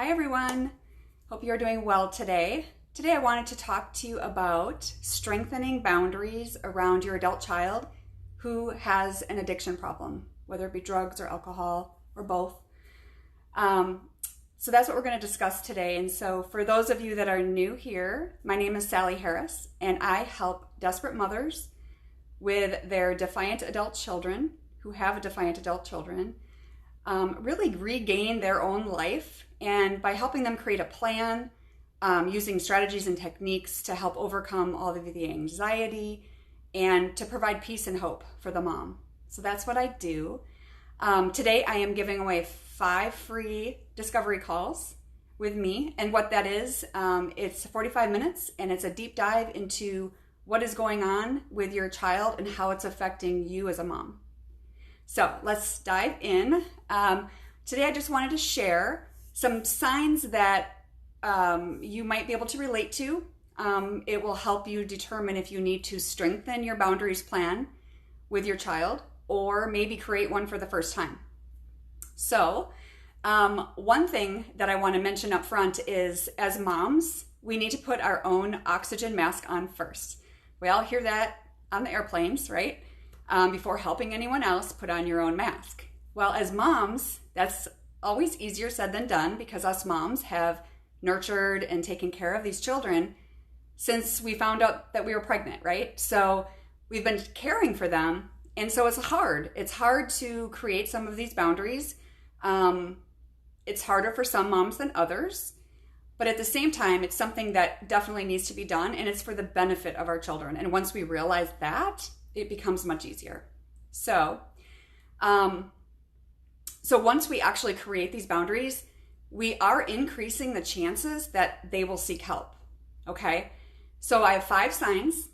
Hi everyone, hope you're doing well today. Today I wanted to talk to you about strengthening boundaries around your adult child who has an addiction problem, whether it be drugs or alcohol or both. So that's what we're going to discuss today. And so for those of you that are new here, my name is Sally Harris and I help desperate mothers with their defiant adult children who have defiant adult children really regain their own life, and by helping them create a plan, using strategies and techniques to help overcome all of the anxiety and to provide peace and hope for the mom. So that's what I do. Today I am giving away 5 free discovery calls with me, and what that is, it's 45 minutes and it's a deep dive into what is going on with your child and how it's affecting you as a mom. So let's dive in. Today I just wanted to share some signs that you might be able to relate to. It will help you determine if you need to strengthen your boundaries plan with your child or maybe create one for the first time. So one thing that I want to mention up front is, as moms, we need to put our own oxygen mask on first. We all hear that on the airplanes, right? Before helping anyone else, put on your own mask. Well, as moms, that's always easier said than done, because us moms have nurtured and taken care of these children since we found out that we were pregnant, right? So we've been caring for them, and so it's hard. It's hard to create some of these boundaries. It's harder for some moms than others, but at the same time, it's something that definitely needs to be done, and it's for the benefit of our children. And once we realize that, it becomes much easier. So once we actually create these boundaries, we are increasing the chances that they will seek help, okay? So I have 5 signs,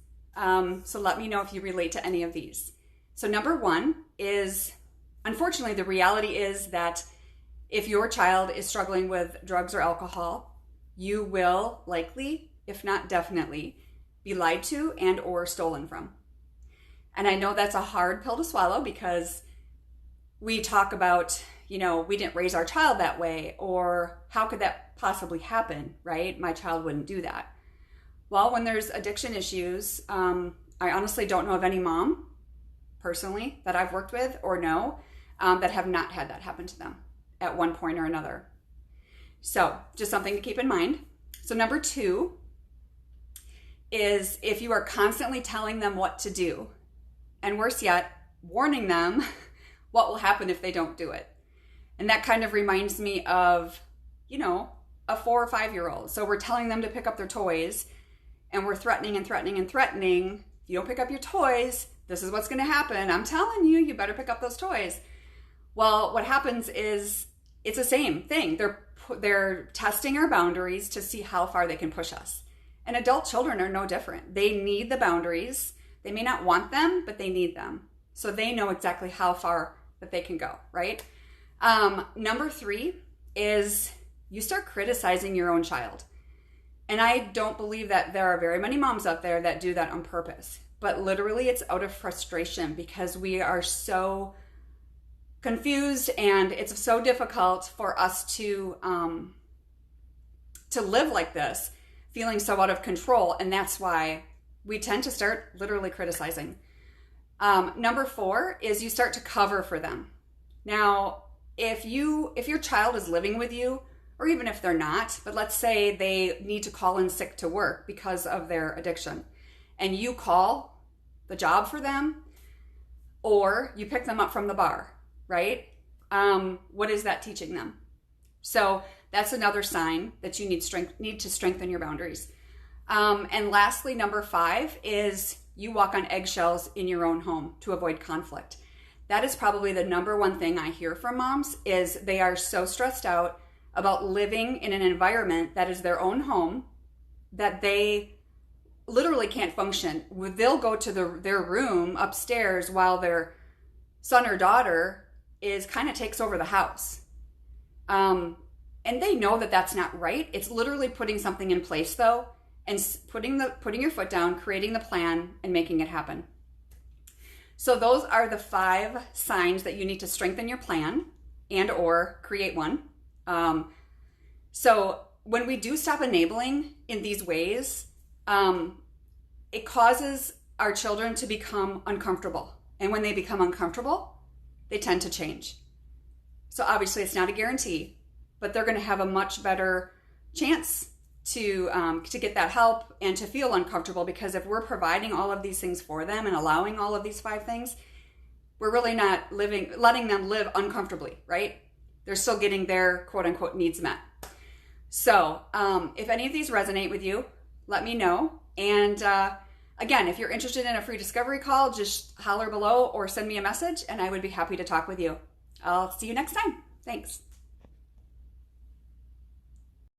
so let me know if you relate to any of these. So number 1 is, unfortunately, the reality is that if your child is struggling with drugs or alcohol, you will likely, if not definitely, be lied to and or stolen from. And I know that's a hard pill to swallow, because we talk about, we didn't raise our child that way, or how could that possibly happen, right? My child wouldn't do that. Well, when there's addiction issues, I honestly don't know of any mom, personally, that I've worked with or know, that have not had that happen to them at one point or another. So just something to keep in mind. So number 2 is if you are constantly telling them what to do, and worse yet, warning them what will happen if they don't do it. And that kind of reminds me of, a 4 or 5-year-old. So we're telling them to pick up their toys, and we're threatening and threatening and threatening. If you don't pick up your toys, this is what's going to happen. I'm telling you, you better pick up those toys. Well, what happens is it's the same thing. They're testing our boundaries to see how far they can push us. And adult children are no different. They need the boundaries. They may not want them, but they need them. So they know exactly how far that they can go, right? Number 3 is you start criticizing your own child. And I don't believe that there are very many moms out there that do that on purpose. But literally it's out of frustration, because we are so confused and it's so difficult for us to live like this, feeling so out of control. And that's why we tend to start literally criticizing. Number 4 is you start to cover for them. Now, if your child is living with you, or even if they're not, but let's say they need to call in sick to work because of their addiction, and you call the job for them, or you pick them up from the bar, right? What is that teaching them? So that's another sign that you need to strengthen your boundaries. And lastly, number 5 is you walk on eggshells in your own home to avoid conflict. That is probably the number 1 thing I hear from moms, is they are so stressed out about living in an environment that is their own home that they literally can't function. They'll go to their room upstairs while their son or daughter kind of takes over the house. And they know that that's not right. It's literally putting something in place, though, and putting your foot down, creating the plan, and making it happen. So those are the 5 signs that you need to strengthen your plan and or create one. So when we do stop enabling in these ways, it causes our children to become uncomfortable. And when they become uncomfortable, they tend to change. So obviously it's not a guarantee, but they're going to have a much better chance to get that help and to feel uncomfortable, because if we're providing all of these things for them and allowing all of these 5 things, we're really not letting them live uncomfortably, right? They're still getting their quote unquote needs met. So if any of these resonate with you, let me know. And again, if you're interested in a free discovery call, just holler below or send me a message and I would be happy to talk with you. I'll see you next time. Thanks.